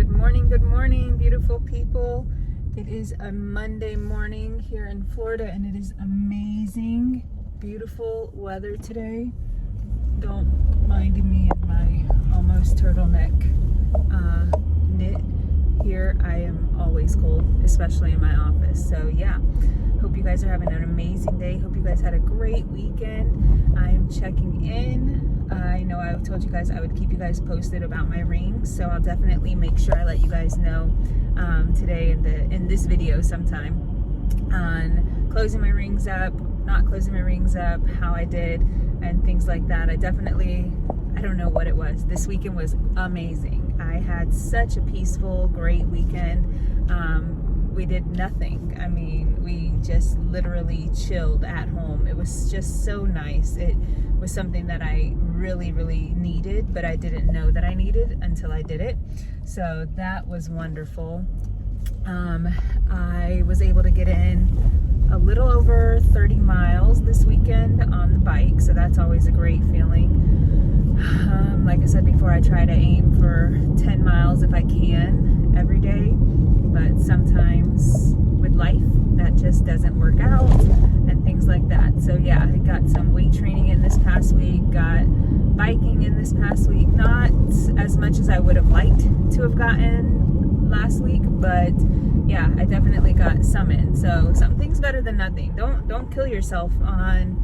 Good morning, beautiful people. It is a Monday morning here in Florida, and it is amazing, beautiful weather today. Don't mind me in my almost turtleneck knit. Here I am always cold, especially in my office. So yeah, hope you guys are having an amazing day. Hope you guys had a great weekend. I am checking in. I know I told you guys I would keep you guys posted about my rings, so I'll definitely make sure I let you guys know today in this video sometime on closing my rings up, not closing my rings up, how I did, and things like that. I don't know what it was. This weekend was amazing. I had such a peaceful, great weekend. We did nothing. I mean, we just literally chilled at home. It was just so nice. It was something that I really, really needed, but I didn't know that I needed until I did it. So that was wonderful. I was able to get in a little over 30 miles this weekend on the bike, so that's always a great feeling. Like I said before, I try to aim for 10 miles if I can every day, but sometimes with life that just doesn't work out and things like that. So yeah, I got some weight training in this past week, got biking in this past week, not as much as I would have liked to have gotten last week, but yeah, I definitely got some in. So something's better than nothing. Don't kill yourself on,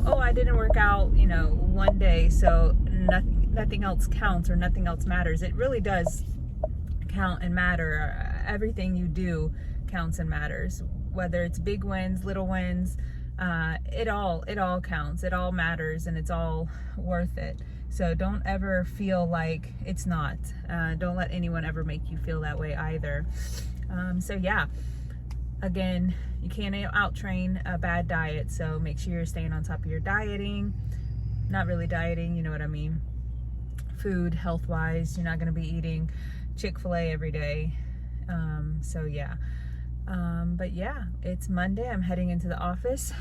oh, I didn't work out, one day, so nothing else counts or nothing else matters. It really does count and matter. Everything you do counts and matters, whether it's big wins, little wins. It all counts. It all matters, and it's all worth it. So don't ever feel like it's not. Don't let anyone ever make you feel that way either. So yeah, again, you can't out-train a bad diet, so make sure you're staying on top of your dieting. Not really dieting, you know what I mean. Food, health-wise, you're not going to be eating Chick-fil-A every day. So yeah. But yeah, it's Monday. I'm heading into the office.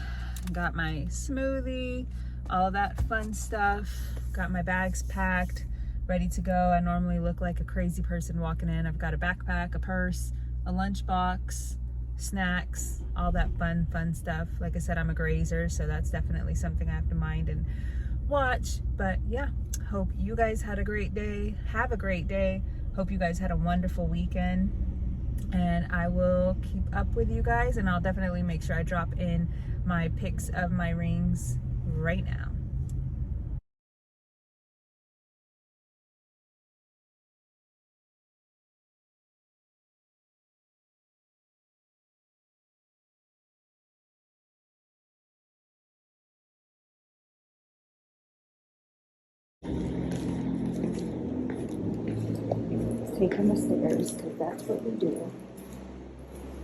Got my smoothie, all that fun stuff. Got my bags packed, ready to go. I normally look like a crazy person walking in. I've got a backpack, a purse, a lunchbox, snacks, all that fun stuff. Like I said, I'm a grazer, so that's definitely something I have to mind and watch. But yeah, hope you guys had a great day. Have a great day. Hope you guys had a wonderful weekend. And I will keep up with you guys, and I'll definitely make sure I drop in my pics of my rings right now. Taking the stairs, because that's what we do.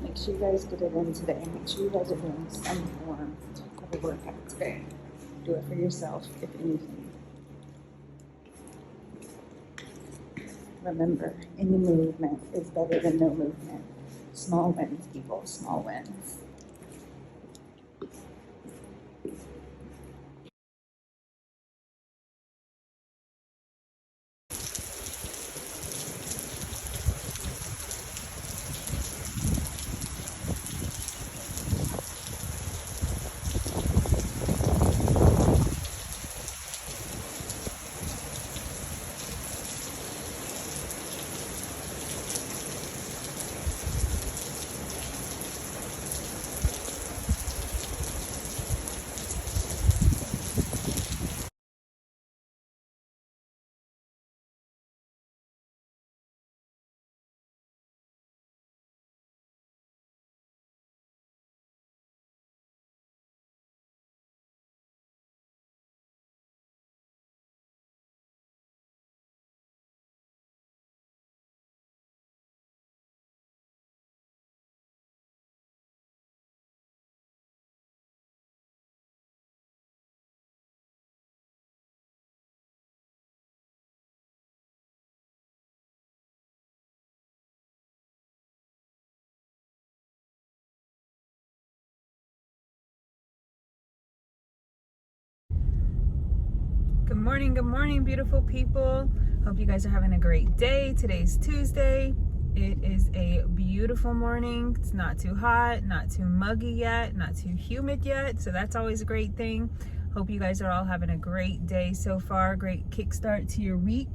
Make sure you guys get it in today. Make sure you guys are doing some form of a workout today. Do it for yourself, if anything. Remember, any movement is better than no movement. Small wins, people, small wins. Good morning, beautiful people. Hope you guys are having a great day. Today's Tuesday. It is a beautiful morning. It's not too hot, not too muggy yet, not too humid yet, so that's always a great thing. Hope you guys are all having a great day so far. Great kickstart to your week.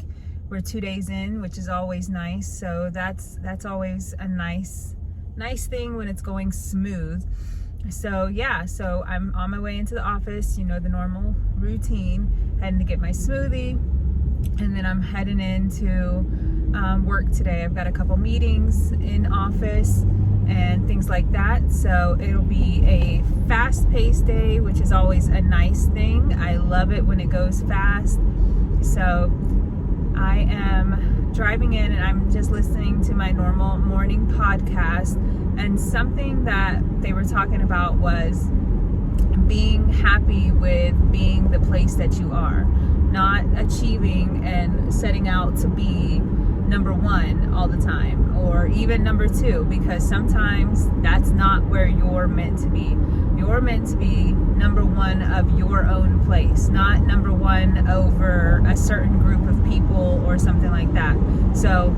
We're 2 days in, which is always nice, so that's always a nice thing when it's going smooth. So yeah, so I'm on my way into the office, you know, the normal routine, heading to get my smoothie, and then I'm heading into work today. I've got a couple meetings in office and things like that, so it'll be a fast-paced day, which is always a nice thing. I love it when it goes fast. So I am driving in and I'm just listening to my normal morning podcast, and something that they were talking about was being happy with being the place that you are, not achieving and setting out to be number one all the time, or even number two, because sometimes that's not where you're meant to be. You're meant to be number one of your own place, not number one over a certain group of people or something like that. So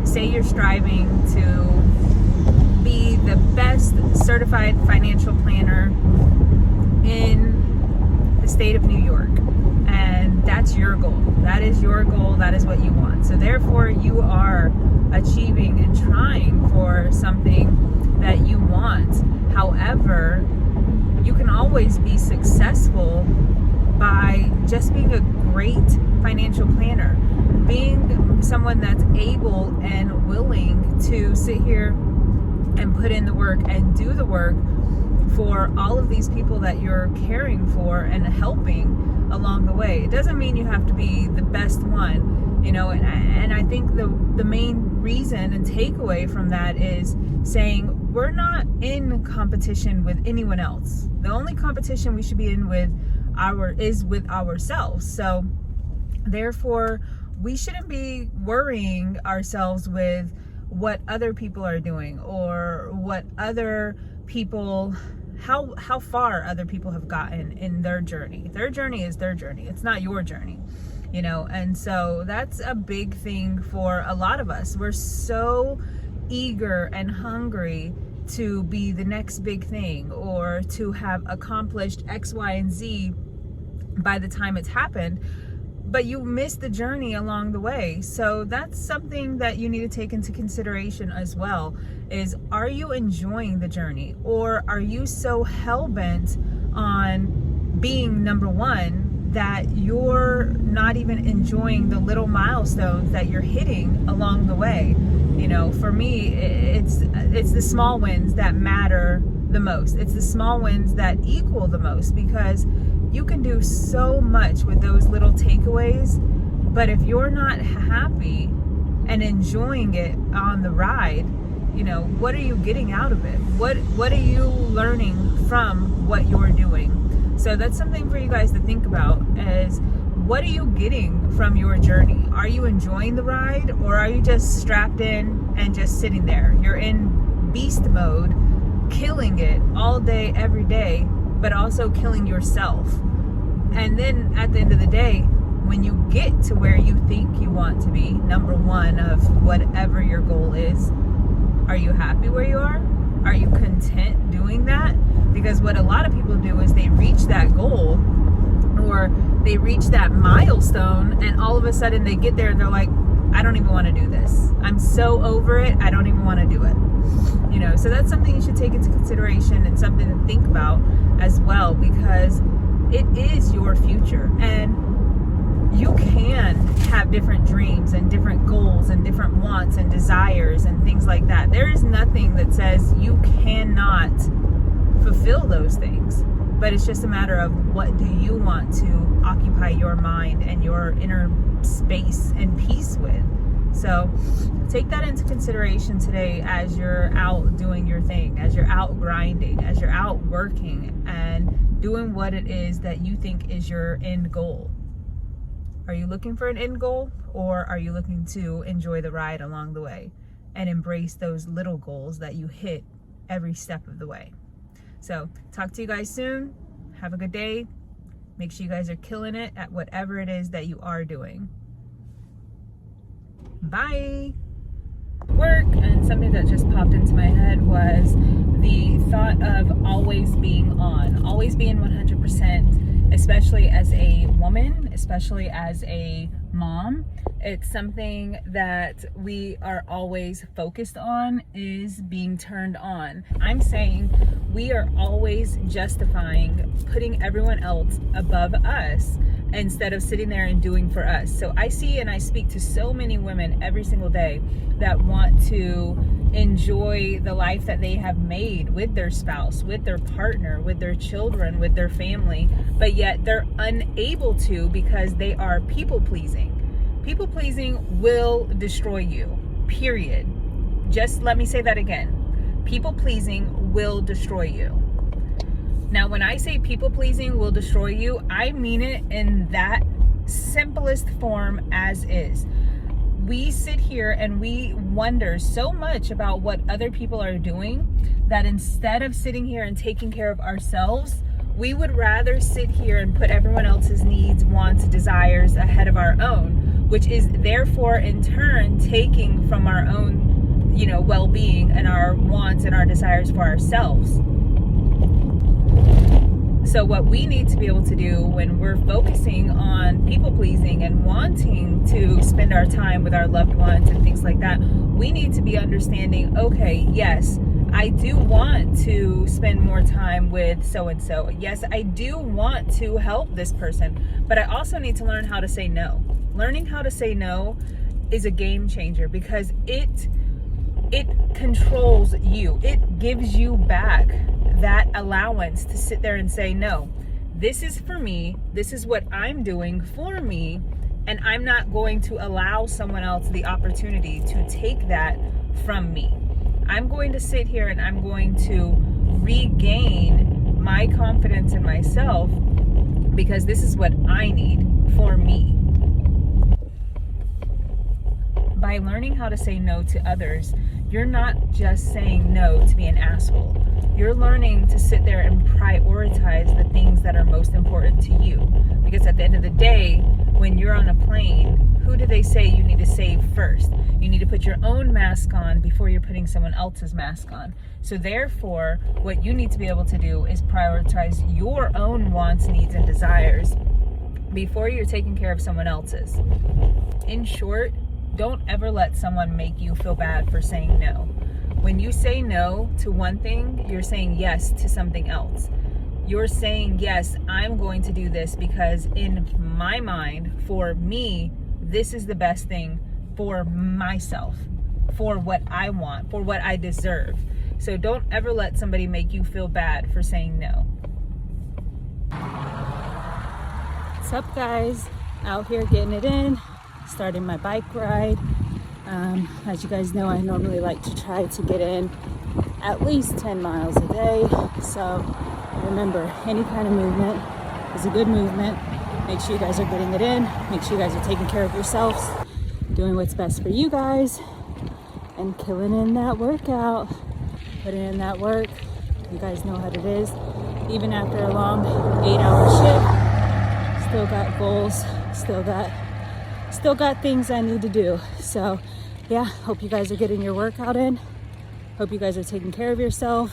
say you're striving to be the best certified financial planner in the state of New York, and that's your goal. That is your goal. That is what you want. So therefore you are achieving and trying for something that you want. However, you can always be successful by just being a great financial planner, being someone that's able and willing to sit here and put in the work and do the work for all of these people that you're caring for and helping along the way. It doesn't mean you have to be the best one, you know, and I think the main reason and takeaway from that is saying we're not in competition with anyone else. The only competition we should be in is with ourselves. So therefore we shouldn't be worrying ourselves with what other people are doing, or what other people, how far other people have gotten in their journey. Their journey is their journey. It's not your journey, you know. And so that's a big thing for a lot of us. We're so eager and hungry to be the next big thing, or to have accomplished X, Y, and Z by the time it's happened, but you miss the journey along the way. So that's something that you need to take into consideration as well, is are you enjoying the journey, or are you so hell-bent on being number one that you're not even enjoying the little milestones that you're hitting along the way? You know, for me, it's the small wins that matter the most. It's the small wins that equal the most, because you can do so much with those little takeaways, but if you're not happy and enjoying it on the ride, you know, what are you getting out of it? What are you learning from what you're doing? So that's something for you guys to think about, is what are you getting from your journey? Are you enjoying the ride, or are you just strapped in and just sitting there? You're in beast mode, killing it all day, every day, but also killing yourself. And then at the end of the day, when you get to where you think you want to be, number one of whatever your goal is, are you happy where you are? Are you content doing that? Because what a lot of people do is they reach that goal, or they reach that milestone, and all of a sudden they get there and they're like, I don't even want to do this. I'm so over it. I don't even want to do it. You know, so that's something you should take into consideration, and something to think about as well, because it is your future, and you can have different dreams and different goals and different wants and desires and things like that. There is nothing that says you cannot fulfill those things, but it's just a matter of what do you want to occupy your mind and your inner space and peace with. So take that into consideration today as you're out doing your thing, as you're out grinding, as you're out working and doing what it is that you think is your end goal. Are you looking for an end goal, or are you looking to enjoy the ride along the way and embrace those little goals that you hit every step of the way? So talk to you guys soon. Have a good day. Make sure you guys are killing it at whatever it is that you are doing. Bye. Work, and something that just popped into my head was the thought of always being on, always being 100%, especially as a woman, especially as a mom. It's something that we are always focused on, is being turned on. I'm saying we are always justifying putting everyone else above us instead of sitting there and doing for us. So I see and I speak to so many women every single day that want to enjoy the life that they have made with their spouse, with their partner, with their children, with their family, but yet they're unable to because they are people pleasing. People pleasing will destroy you, period. Just let me say that again. People pleasing will destroy you. Now, when I say people pleasing will destroy you, I mean it in that simplest form as is. We sit here and we wonder so much about what other people are doing that instead of sitting here and taking care of ourselves, we would rather sit here and put everyone else's needs, wants, desires ahead of our own, which is therefore in turn taking from our own, well-being and our wants and our desires for ourselves. So what we need to be able to do when we're focusing on people pleasing and wanting to spend our time with our loved ones and things like that, we need to be understanding, okay, yes, I do want to spend more time with so-and-so. Yes, I do want to help this person, but I also need to learn how to say no. Learning how to say no is a game changer because it controls you. It gives you back that allowance to sit there and say, no, this is for me. This is what I'm doing for me. And I'm not going to allow someone else the opportunity to take that from me. I'm going to sit here and I'm going to regain my confidence in myself because this is what I need for me. By learning how to say no to others, you're not just saying no to be an asshole. You're learning to sit there and prioritize the things that are most important to you. Because at the end of the day, when you're on a plane, who do they say you need to save first? You need to put your own mask on before you're putting someone else's mask on. So therefore, what you need to be able to do is prioritize your own wants, needs, and desires before you're taking care of someone else's. In short, don't ever let someone make you feel bad for saying no. When you say no to one thing, you're saying yes to something else. You're saying, yes, I'm going to do this because in my mind, for me, this is the best thing for myself, for what I want, for what I deserve. So don't ever let somebody make you feel bad for saying no. What's up, guys? Out here getting it in. Starting my bike ride. As you guys know, I normally like to try to get in at least 10 miles a day. So remember, any kind of movement is a good movement. Make sure you guys are getting it in. Make sure you guys are taking care of yourselves, doing what's best for you guys, and killing in that workout. Putting in that work. You guys know what it is. Even after a long 8-hour shift, still got goals, still got things I need to do. So yeah, hope you guys are getting your workout in. Hope you guys are taking care of yourself.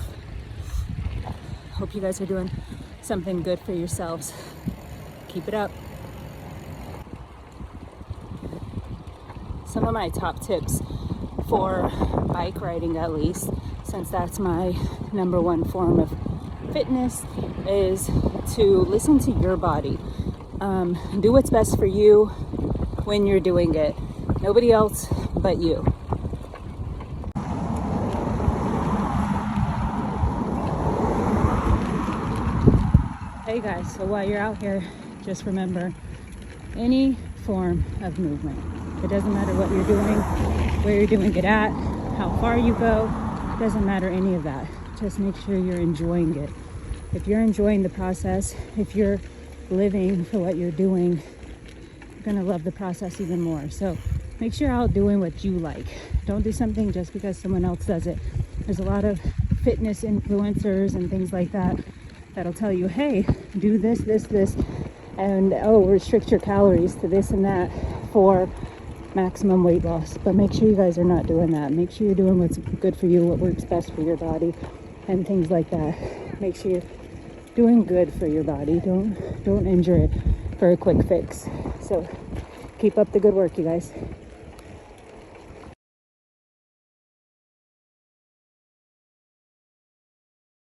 Hope you guys are doing something good for yourselves. Keep it up. Some of my top tips for bike riding, at least, since that's my number one form of fitness, is to listen to your body. Do what's best for you when you're doing it. Nobody else but you. Hey guys, so while you're out here, just remember, any form of movement, it doesn't matter what you're doing, where you're doing it at, how far you go, it doesn't matter any of that. Just make sure you're enjoying it. If you're enjoying the process, if you're living for what you're doing, you're gonna love the process even more. So make sure you're out doing what you like. Don't do something just because someone else does it. There's a lot of fitness influencers and things like that that'll tell you, hey, do this, and oh, restrict your calories to this and that for maximum weight loss. But make sure you guys are not doing that. Make sure you're doing what's good for you, what works best for your body, and things like that. Make sure you're doing good for your body. Don't injure it for a quick fix. So keep up the good work, you guys.